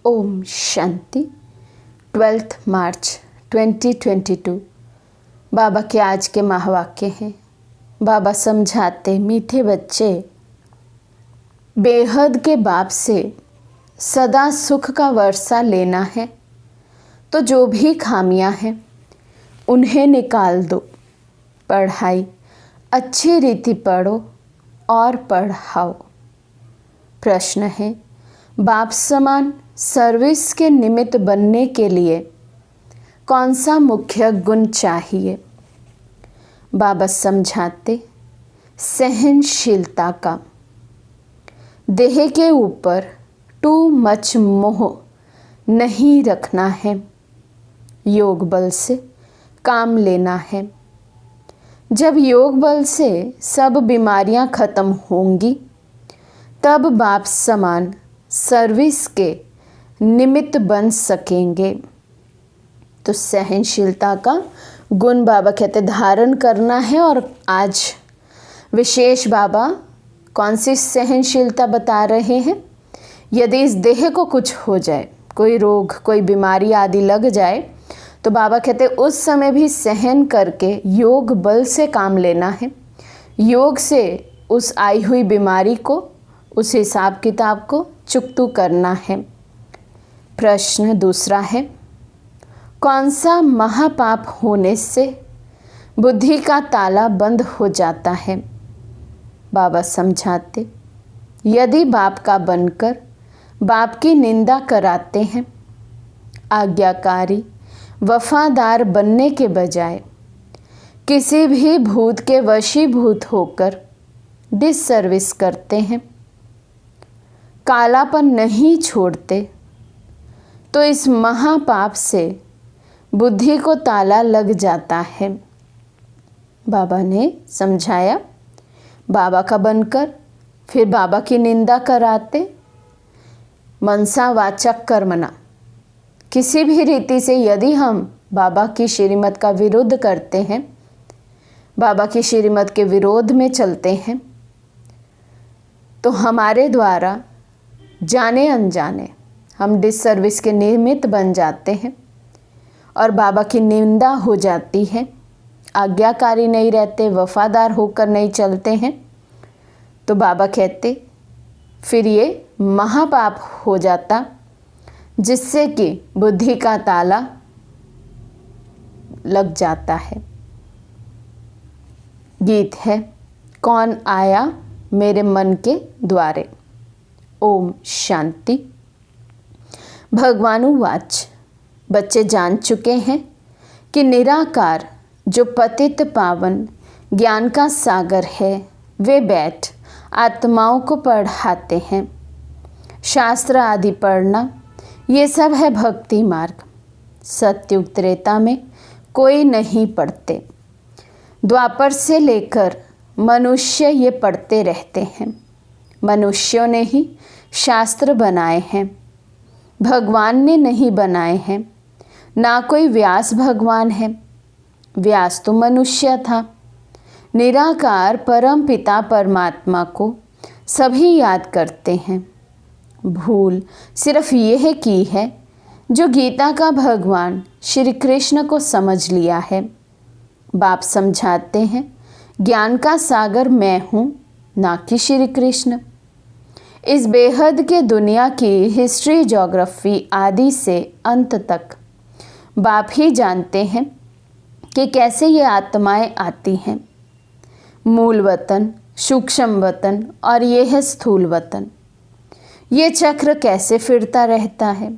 ओम शांति। 12 मार्च 2022 बाबा के आज के महावाक्य हैं। बाबा समझाते, मीठे बच्चे, बेहद के बाप से सदा सुख का वर्षा लेना है तो जो भी खामियां हैं उन्हें निकाल दो। पढ़ाई अच्छी रीति पढ़ो और पढ़ाओ। प्रश्न है, बाप समान सर्विस के निमित्त बनने के लिए कौन सा मुख्य गुण चाहिए? बाबा समझाते, सहनशीलता का। देह के ऊपर टू मच मोह नहीं रखना है। योग बल से काम लेना है। जब योग बल से सब बीमारियां खत्म होंगी तब बाप समान सर्विस के निमित्त बन सकेंगे। तो सहनशीलता का गुण बाबा कहते धारण करना है। और आज विशेष बाबा कौन सी सहनशीलता बता रहे हैं? यदि इस देह को कुछ हो जाए, कोई रोग, कोई बीमारी आदि लग जाए, तो बाबा कहते उस समय भी सहन करके योग बल से काम लेना है। योग से उस आई हुई बीमारी को, उस हिसाब किताब को चुकतू करना है। प्रश्न दूसरा है, कौन सा महापाप होने से बुद्धि का ताला बंद हो जाता है? बाबा समझाते, यदि बाप का बनकर बाप की निंदा कराते हैं, आज्ञाकारी वफादार बनने के बजाय किसी भी भूत के वशीभूत होकर डिससर्विस करते हैं, कालापन नहीं छोड़ते, तो इस महापाप से बुद्धि को ताला लग जाता है। बाबा ने समझाया, बाबा का बनकर फिर बाबा की निंदा कराते, मनसा वाचक कर्मणा, किसी भी रीति से यदि हम बाबा की श्रीमत का विरोध करते हैं, बाबा की श्रीमत के विरोध में चलते हैं, तो हमारे द्वारा जाने अनजाने हम डिससर्विस के निमित्त बन जाते हैं और बाबा की निंदा हो जाती है। आज्ञाकारी नहीं रहते, वफादार होकर नहीं चलते हैं, तो बाबा कहते फिर ये महापाप हो जाता, जिससे कि बुद्धि का ताला लग जाता है। गीत है, कौन आया मेरे मन के द्वारे। ओम शांति। भगवानुवाच, बच्चे जान चुके हैं कि निराकार जो पतित पावन ज्ञान का सागर है, वे बैठ आत्माओं को पढ़ाते हैं। शास्त्र आदि पढ़ना ये सब है भक्ति मार्ग। सत्युग त्रेता में कोई नहीं पढ़ते। द्वापर से लेकर मनुष्य ये पढ़ते रहते हैं। मनुष्यों ने ही शास्त्र बनाए हैं, भगवान ने नहीं बनाए हैं। ना कोई व्यास भगवान है, व्यास तो मनुष्य था। निराकार परम पिता परमात्मा को सभी याद करते हैं। भूल सिर्फ यह की है जो गीता का भगवान श्री कृष्ण को समझ लिया है। बाप समझाते हैं, ज्ञान का सागर मैं हूँ, ना कि श्री कृष्ण। इस बेहद के दुनिया की हिस्ट्री, ज्योग्राफी आदि से अंत तक बाप ही जानते हैं कि कैसे ये आत्माएं आती हैं। मूल वतन, सूक्ष्म वतन और ये है स्थूल वतन। ये चक्र कैसे फिरता रहता है,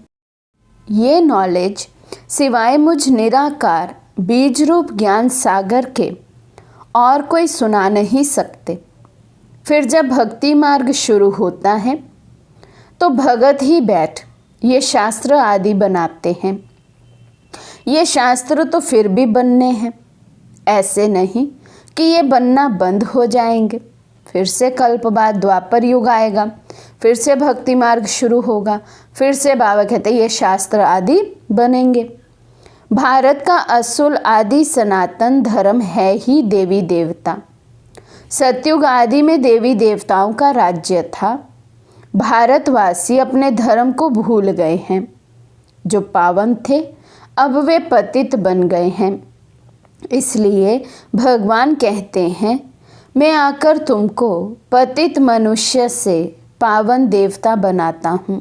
ये नॉलेज सिवाय मुझ निराकार बीज रूप ज्ञान सागर के और कोई सुना नहीं सकते। फिर जब भक्ति मार्ग शुरू होता है तो भगत ही बैठ ये शास्त्र आदि बनाते हैं। ये शास्त्र तो फिर भी बनने हैं, ऐसे नहीं कि ये बनना बंद हो जाएंगे। फिर से कल्प बाद द्वापर युग आएगा, फिर से भक्ति मार्ग शुरू होगा, फिर से बाबा कहते ये शास्त्र आदि बनेंगे। भारत का असूल आदि सनातन धर्म है ही देवी देवता। सतयुग आदि में देवी देवताओं का राज्य था। भारतवासी अपने धर्म को भूल गए हैं। जो पावन थे अब वे पतित बन गए हैं। इसलिए भगवान कहते हैं, मैं आकर तुमको पतित मनुष्य से पावन देवता बनाता हूँ।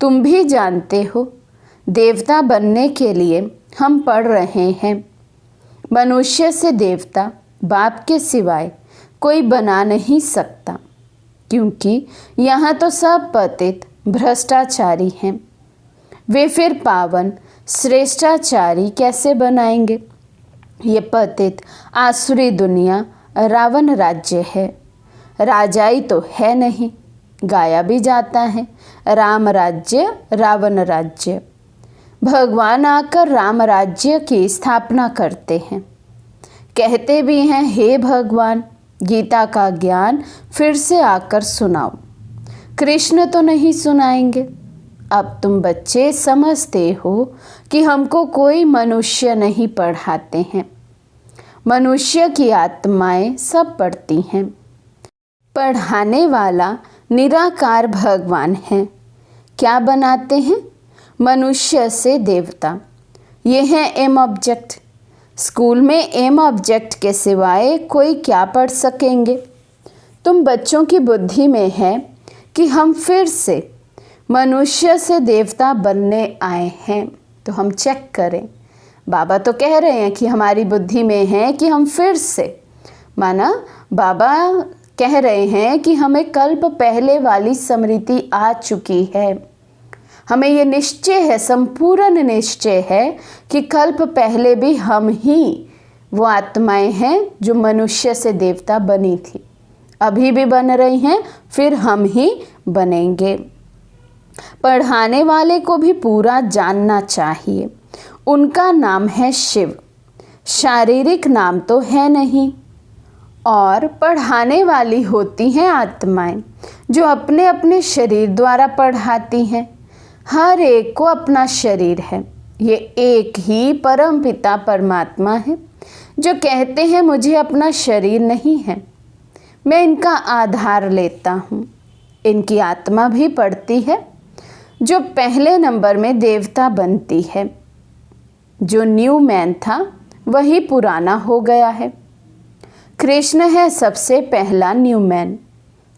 तुम भी जानते हो, देवता बनने के लिए हम पढ़ रहे हैं। मनुष्य से देवता बाप के सिवाय कोई बना नहीं सकता, क्योंकि यहाँ तो सब पतित भ्रष्टाचारी हैं। वे फिर पावन श्रेष्ठाचारी कैसे बनाएंगे? ये पतित आसुरी दुनिया रावण राज्य है। राजाई तो है नहीं, गाया भी जाता है, राम राज्य रावण राज्य। भगवान आकर राम राज्य की स्थापना करते हैं। कहते भी हैं, हे भगवान, गीता का ज्ञान फिर से आकर सुनाओ। कृष्ण तो नहीं सुनाएंगे। अब तुम बच्चे समझते हो कि हमको कोई मनुष्य नहीं पढ़ाते हैं। मनुष्य की आत्माएं सब पढ़ती हैं। पढ़ाने वाला निराकार भगवान है। क्या बनाते हैं? मनुष्य से देवता। ये है एम ऑब्जेक्ट। स्कूल में एम ऑब्जेक्ट के सिवाय कोई क्या पढ़ सकेंगे? तुम बच्चों की बुद्धि में है कि हम फिर से मनुष्य से देवता बनने आए हैं। तो हम चेक करें। बाबा तो कह रहे हैं कि हमारी बुद्धि में है कि हम फिर से, माना बाबा कह रहे हैं कि हमें कल्प पहले वाली स्मृति आ चुकी है। हमें ये निश्चय है, संपूर्ण निश्चय है कि कल्प पहले भी हम ही वो आत्माएं हैं जो मनुष्य से देवता बनी थी, अभी भी बन रही हैं, फिर हम ही बनेंगे। पढ़ाने वाले को भी पूरा जानना चाहिए। उनका नाम है शिव, शारीरिक नाम तो है नहीं। और पढ़ाने वाली होती हैं आत्माएं, जो अपने अपने शरीर द्वारा पढ़ाती हैं। हर एक को अपना शरीर है। ये एक ही परम पिता परमात्मा है जो कहते हैं, मुझे अपना शरीर नहीं है, मैं इनका आधार लेता हूँ। इनकी आत्मा भी पढ़ती है, जो पहले नंबर में देवता बनती है। जो न्यू मैन था वही पुराना हो गया है। कृष्ण है सबसे पहला न्यू मैन,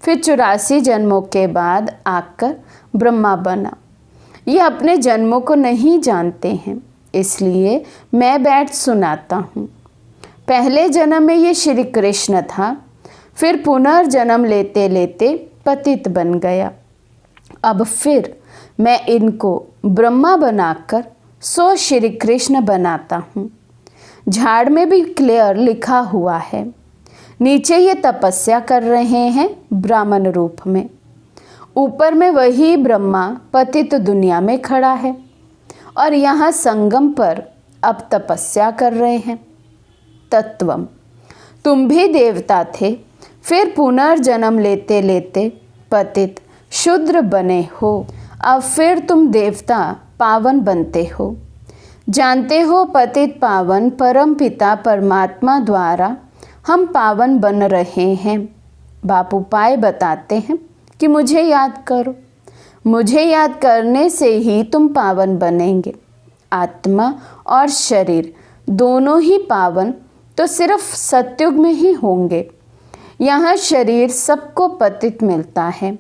फिर 84 जन्मों के बाद आकर ब्रह्मा बना। ये अपने जन्मों को नहीं जानते हैं, इसलिए मैं बैठ सुनाता हूँ। पहले जन्म में ये श्री कृष्ण था, फिर पुनर्जन्म लेते लेते पतित बन गया। अब फिर मैं इनको ब्रह्मा बनाकर सो श्री कृष्ण बनाता हूँ। झाड़ में भी क्लियर लिखा हुआ है। नीचे ये तपस्या कर रहे हैं ब्राह्मण रूप में, ऊपर में वही ब्रह्मा पतित दुनिया में खड़ा है और यहाँ संगम पर अब तपस्या कर रहे हैं। तत्वम, तुम भी देवता थे, फिर पुनर्जन्म लेते लेते पतित शूद्र बने हो। अब फिर तुम देवता पावन बनते हो। जानते हो, पतित पावन परम पिता परमात्मा द्वारा हम पावन बन रहे हैं। बाप उपाय बताते हैं कि मुझे याद करो। मुझे याद करने से ही तुम पावन बनेंगे। आत्मा और शरीर दोनों ही पावन तो सिर्फ सतयुग में ही होंगे। यहाँ शरीर सबको पतित मिलता है।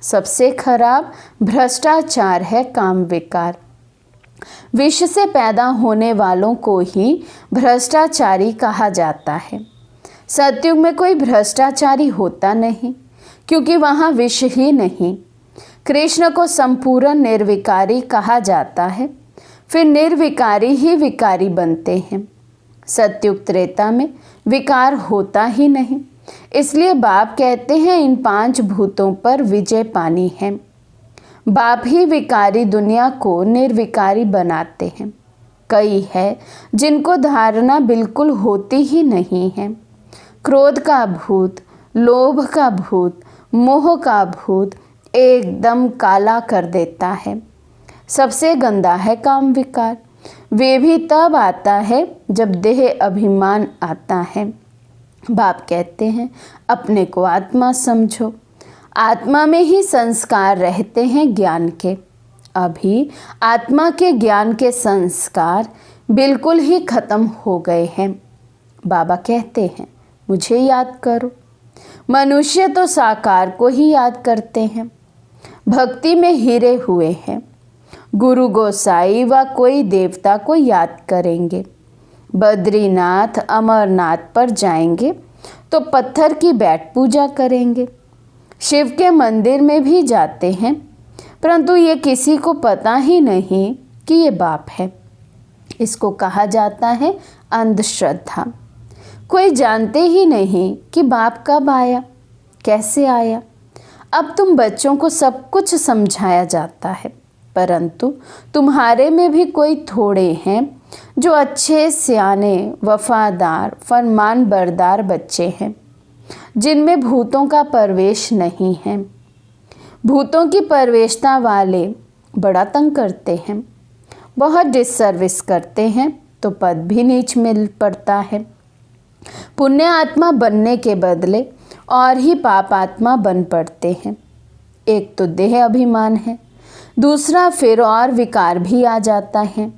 सबसे खराब भ्रष्टाचार है काम विकार। विष से पैदा होने वालों को ही भ्रष्टाचारी कहा जाता है। सतयुग में कोई भ्रष्टाचारी होता नहीं, क्योंकि वहाँ विष ही नहीं। कृष्ण को संपूर्ण निर्विकारी कहा जाता है, फिर निर्विकारी ही विकारी बनते हैं। सतयुग त्रेता में विकार होता ही नहीं, इसलिए बाप कहते हैं इन 5 भूतों पर विजय पानी है। बाप ही विकारी दुनिया को निर्विकारी बनाते हैं। कई है जिनको धारणा बिल्कुल होती ही नहीं है। क्रोध का भूत, लोभ का भूत, मोह का भूत एकदम काला कर देता है। सबसे गंदा है काम विकार। वे भी तब आता है जब देह अभिमान आता है। बाप कहते हैं अपने को आत्मा समझो। आत्मा में ही संस्कार रहते हैं ज्ञान के। अभी आत्मा के ज्ञान के संस्कार बिल्कुल ही खत्म हो गए हैं। बाबा कहते हैं मुझे याद करो। मनुष्य तो साकार को ही याद करते हैं, भक्ति में हिरे हुए हैं। गुरु गोसाई व कोई देवता को याद करेंगे। बद्रीनाथ अमरनाथ पर जाएंगे तो पत्थर की बैठ पूजा करेंगे। शिव के मंदिर में भी जाते हैं, परंतु ये किसी को पता ही नहीं कि ये बाप है। इसको कहा जाता है अंधश्रद्धा। कोई जानते ही नहीं कि बाप कब आया, कैसे आया। अब तुम बच्चों को सब कुछ समझाया जाता है, परंतु तुम्हारे में भी कोई थोड़े हैं जो अच्छे सियाने वफादार फरमान बरदार बच्चे हैं, जिनमें भूतों का प्रवेश नहीं है। भूतों की प्रवेशता वाले बड़ा तंग करते हैं, बहुत डिससर्विस करते हैं, तो पद भी नीच मिल पड़ता है। पुण्य आत्मा बनने के बदले और ही पाप आत्मा बन पड़ते हैं। एक तो देह अभिमान है, दूसरा फिर और विकार भी आ जाता है।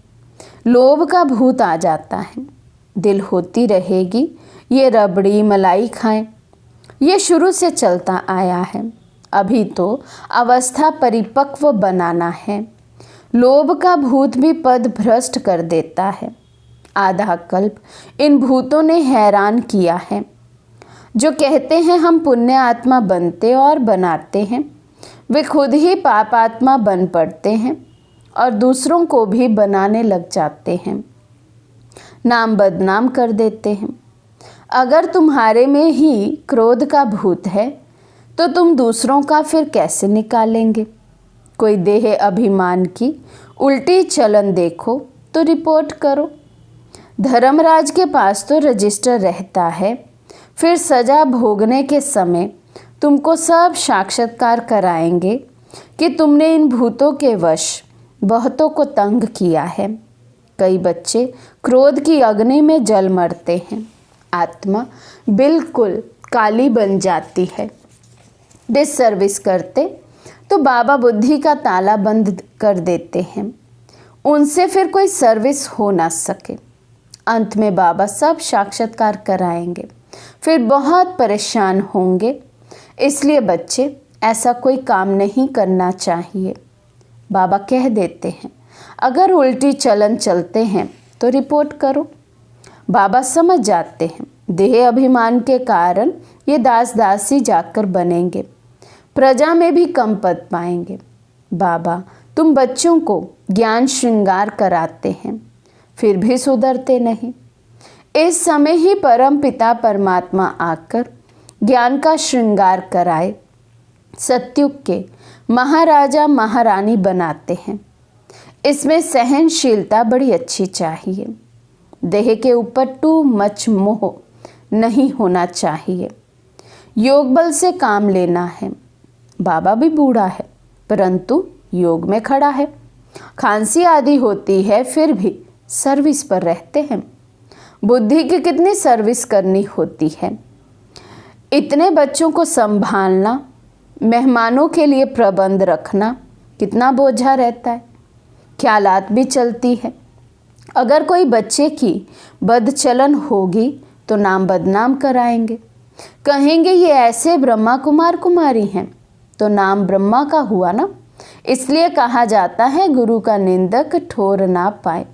लोभ का भूत आ जाता है। दिल होती रहेगी ये रबड़ी मलाई खाएं। ये शुरू से चलता आया है। अभी तो अवस्था परिपक्व बनाना है। लोभ का भूत भी पद भ्रष्ट कर देता है। आधा कल्प इन भूतों ने हैरान किया है। जो कहते हैं हम पुण्य आत्मा बनते और बनाते हैं, वे खुद ही पाप आत्मा बन पड़ते हैं और दूसरों को भी बनाने लग जाते हैं, नाम बदनाम कर देते हैं। अगर तुम्हारे में ही क्रोध का भूत है तो तुम दूसरों का फिर कैसे निकालेंगे। कोई देह अभिमान की उल्टी चलन देखो तो रिपोर्ट करो। धर्मराज के पास तो रजिस्टर रहता है, फिर सजा भोगने के समय तुमको सब साक्षात्कार कराएंगे कि तुमने इन भूतों के वश बहुतों को तंग किया है। कई बच्चे क्रोध की अग्नि में जल मरते हैं। आत्मा बिल्कुल काली बन जाती है। डिससर्विस करते तो बाबा बुद्धि का ताला बंद कर देते हैं, उनसे फिर कोई सर्विस हो ना सके। अंत में बाबा सब साक्षात्कार कराएंगे, फिर बहुत परेशान होंगे। इसलिए बच्चे ऐसा कोई काम नहीं करना चाहिए। बाबा कह देते हैं अगर उल्टी चलन चलते हैं तो रिपोर्ट करो। बाबा समझ जाते हैं देह अभिमान के कारण ये दास दासी जाकर बनेंगे, प्रजा में भी कम पद पाएंगे। बाबा तुम बच्चों को ज्ञान श्रृंगार कराते हैं, फिर भी सुधरते नहीं। इस समय ही परम पिता परमात्मा आकर ज्ञान का श्रृंगार कराए, सत्युग के महाराजा महारानी बनाते हैं। इसमें सहनशीलता बड़ी अच्छी चाहिए। देह के ऊपर टू मच मोह नहीं होना चाहिए। योग बल से काम लेना है। बाबा भी बूढ़ा है, परंतु योग में खड़ा है। खांसी आदि होती है, फिर भी सर्विस पर रहते हैं। बुद्धि की कितनी सर्विस करनी होती है। इतने बच्चों को संभालना, मेहमानों के लिए प्रबंध रखना कितना बोझा रहता है। ख्यालात भी चलती है। अगर कोई बच्चे की बदचलन होगी तो नाम बदनाम कराएंगे, कहेंगे ये ऐसे ब्रह्मा कुमार कुमारी हैं, तो नाम ब्रह्मा का हुआ ना। इसलिए कहा जाता है गुरु का निंदक ठोर ना पाए।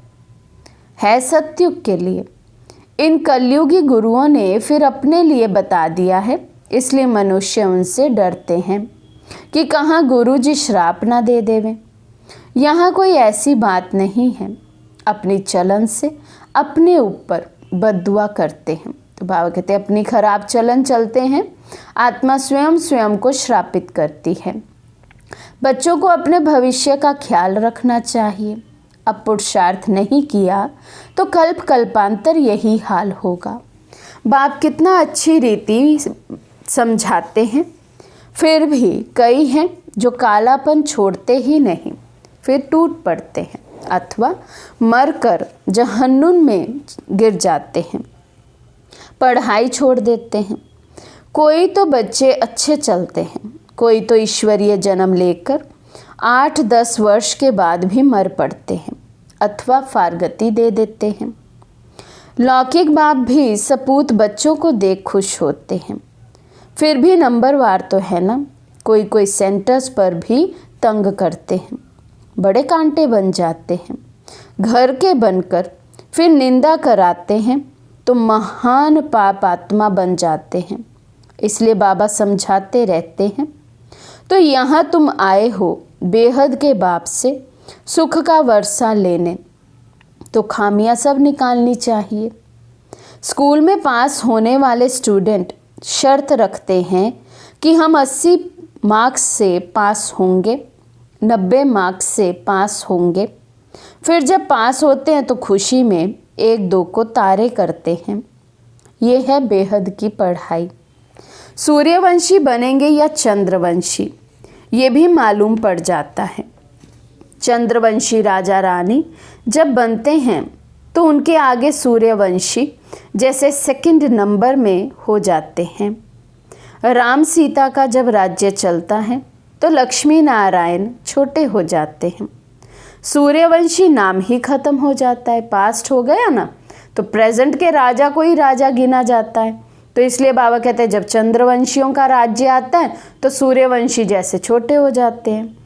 है सत्युग के लिए। इन कलयुगी गुरुओं ने फिर अपने लिए बता दिया है, इसलिए मनुष्य उनसे डरते हैं कि कहाँ गुरु जी श्राप ना दे देवें। यहाँ कोई ऐसी बात नहीं है। अपनी चलन से अपने ऊपर बद्दुआ करते हैं। तो बाबा कहते हैं अपनी खराब चलन चलते हैं, आत्मा स्वयं स्वयं को श्रापित करती है। बच्चों को अपने भविष्य का ख्याल रखना चाहिए। अब पुरुषार्थ नहीं किया तो कल्प कल्पांतर यही हाल होगा। बाप कितना अच्छी रीति समझाते हैं, फिर भी कई हैं जो कालापन छोड़ते ही नहीं, फिर टूट पड़ते हैं अथवा मरकर जहन्नुम में गिर जाते हैं, पढ़ाई छोड़ देते हैं। कोई तो बच्चे अच्छे चलते हैं, कोई तो ईश्वरीय जन्म लेकर 8-10 वर्ष के बाद भी मर पड़ते हैं अथवा फारगती दे देते हैं। लौकिक बाप भी सपूत बच्चों को देख खुश होते हैं। फिर भी नंबरवार तो है ना, कोई कोई सेंटर्स पर भी तंग करते हैं, बड़े कांटे बन जाते हैं। घर के बनकर फिर निंदा कराते हैं तो महान पाप आत्मा बन जाते हैं। इसलिए बाबा समझाते रहते हैं, तो यहाँ तुम आए हो बेहद के बाप से सुख का वर्षा लेने, तो खामियां सब निकालनी चाहिए। स्कूल में पास होने वाले स्टूडेंट शर्त रखते हैं कि हम 80 मार्क्स से पास होंगे, 90 मार्क्स से पास होंगे। फिर जब पास होते हैं तो खुशी में 1-2 को तारे करते हैं। ये है बेहद की पढ़ाई। सूर्यवंशी बनेंगे या चंद्रवंशी, ये भी मालूम पड़ जाता है। चंद्रवंशी राजा रानी जब बनते हैं तो उनके आगे सूर्यवंशी जैसे सेकंड नंबर में हो जाते हैं। राम सीता का जब राज्य चलता है तो लक्ष्मी नारायण छोटे हो जाते हैं। सूर्यवंशी नाम ही खत्म हो जाता है, पास्ट हो गया ना, तो प्रेजेंट के राजा को ही राजा गिना जाता है। तो इसलिए बाबा कहते हैं जब चंद्रवंशियों का राज्य आता है तो सूर्यवंशी जैसे छोटे हो जाते हैं।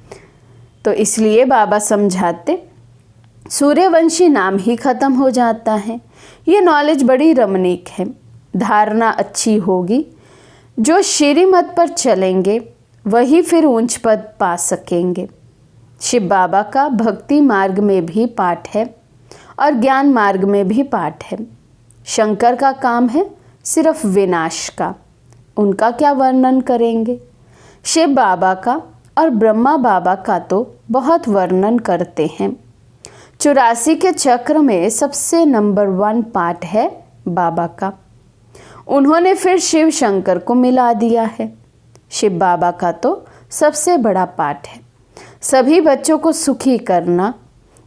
तो इसलिए बाबा समझाते सूर्यवंशी नाम ही खत्म हो जाता है। ये नॉलेज बड़ी रमणीक है। धारणा अच्छी होगी, जो श्रीमत पर चलेंगे वही फिर ऊंच पद पा सकेंगे। शिव बाबा का भक्ति मार्ग में भी पाठ है और ज्ञान मार्ग में भी पाठ है। शंकर का काम है सिर्फ विनाश का, उनका क्या वर्णन करेंगे। शिव बाबा का और ब्रह्मा बाबा का तो बहुत वर्णन करते हैं। 84 के चक्र में सबसे नंबर 1 पाठ है बाबा का। उन्होंने फिर शिव शंकर को मिला दिया है। शिव बाबा का तो सबसे बड़ा पाठ है। सभी बच्चों को सुखी करना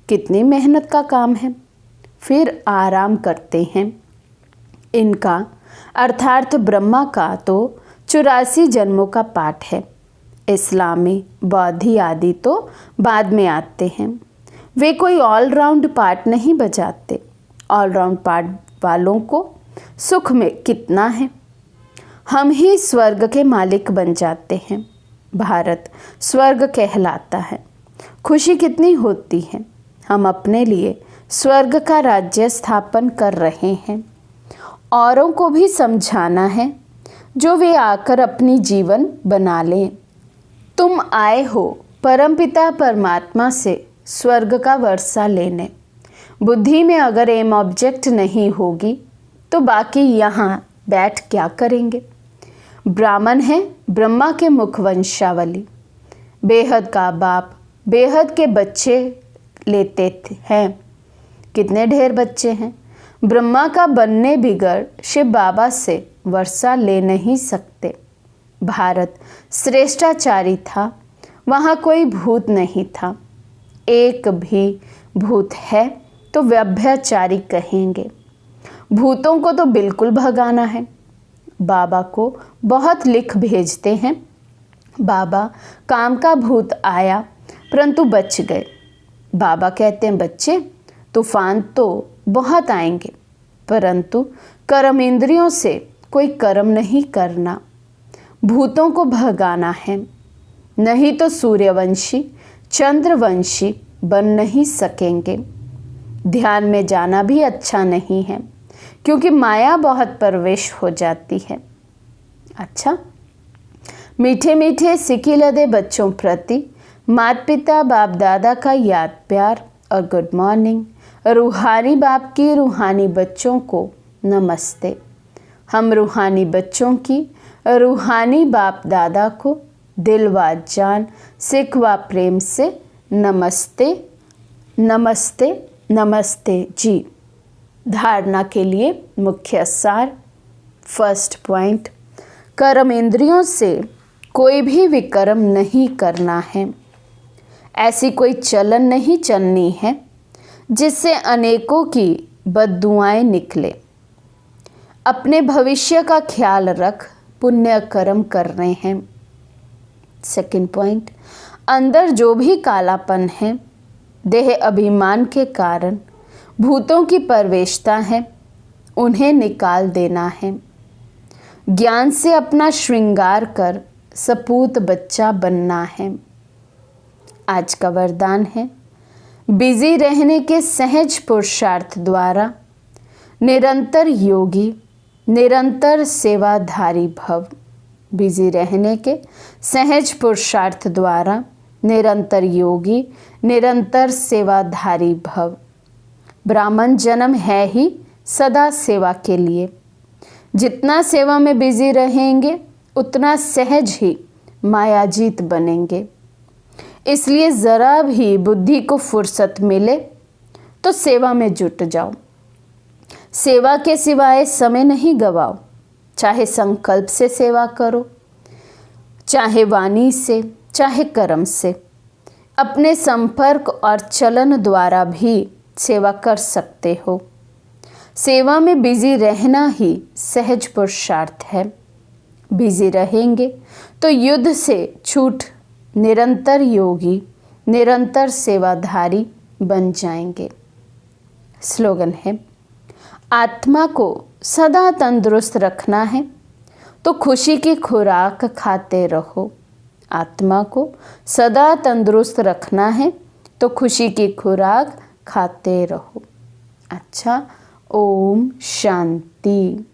कितनी मेहनत का काम है। फिर आराम करते हैं। इनका अर्थात ब्रह्मा का तो 84 जन्मों का पाठ है। इस्लामी, बौद्धि आदि तो बाद में आते हैं। वे कोई ऑलराउंड पार्ट नहीं बजाते। ऑलराउंड पार्ट वालों को सुख में कितना है। हम ही स्वर्ग के मालिक बन जाते हैं। भारत स्वर्ग कहलाता है। खुशी कितनी होती है। हम अपने लिए स्वर्ग का राज्य स्थापन कर रहे हैं। औरों को भी समझाना है जो वे आकर अपनी जीवन बना लें। तुम आए हो परमपिता परमात्मा से स्वर्ग का वर्षा लेने। बुद्धि में अगर एम ऑब्जेक्ट नहीं होगी तो बाकी यहाँ बैठ क्या करेंगे। ब्राह्मण है ब्रह्मा के मुख वंशावली। बेहद का बाप बेहद के बच्चे लेते हैं। कितने ढेर बच्चे हैं। ब्रह्मा का बनने बिगड़ शिव बाबा से वर्षा ले नहीं सकते। भारत श्रेष्ठाचारी था, वहाँ कोई भूत नहीं था। एक भी भूत है तो व्यभ्याचारी कहेंगे। भूतों को तो बिल्कुल भगाना है। बाबा को बहुत लिख भेजते हैं। बाबा काम का भूत आया परंतु बच गए। बाबा कहते हैं बच्चे तूफान तो बहुत आएंगे परंतु कर्म इंद्रियों से कोई कर्म नहीं करना। भूतों को भगाना है, नहीं तो सूर्यवंशी चंद्रवंशी बन नहीं सकेंगे। ध्यान में जाना भी अच्छा नहीं है क्योंकि माया बहुत प्रवेश हो जाती है। अच्छा, मीठे मीठे सिकी लदे बच्चों प्रति माता पिता बाप दादा का याद प्यार और गुड मॉर्निंग। रूहानी बाप की रूहानी बच्चों को नमस्ते। हम रूहानी बच्चों की रूहानी बाप दादा को दिल व जान सिख व प्रेम से नमस्ते नमस्ते नमस्ते जी। धारणा के लिए मुख्य सार। फर्स्ट पॉइंट, कर्म इंद्रियों से कोई भी विकर्म नहीं करना है। ऐसी कोई चलन नहीं चलनी है जिससे अनेकों की बद्दुआएं निकले। अपने भविष्य का ख्याल रख पुण्य कर्म करने हैं। सेकंड पॉइंट, अंदर जो भी कालापन है, देह अभिमान के कारण भूतों की प्रवेशता है, उन्हें निकाल देना है। ज्ञान से अपना श्रृंगार कर सपूत बच्चा बनना है। आज का वरदान है, बिजी रहने के सहज पुरुषार्थ द्वारा निरंतर योगी, निरंतर सेवाधारी भव। बिजी रहने के सहज पुरुषार्थ द्वारा निरंतर योगी, निरंतर सेवाधारी भव। ब्राह्मण जन्म है ही सदा सेवा के लिए। जितना सेवा में बिजी रहेंगे उतना सहज ही मायाजीत बनेंगे। इसलिए ज़रा भी बुद्धि को फुर्सत मिले तो सेवा में जुट जाओ। सेवा के सिवाय समय नहीं गवाओ। चाहे संकल्प से सेवा करो, चाहे वाणी से, चाहे कर्म से। अपने संपर्क और चलन द्वारा भी सेवा कर सकते हो। सेवा में बिजी रहना ही सहज पुरुषार्थ है। बिजी रहेंगे तो युद्ध से छूट निरंतर योगी, निरंतर सेवाधारी बन जाएंगे। स्लोगन है, आत्मा को सदा तंदुरुस्त रखना है तो खुशी की खुराक खाते रहो। आत्मा को सदा तंदुरुस्त रखना है तो खुशी की खुराक खाते रहो। अच्छा, ओम शांति।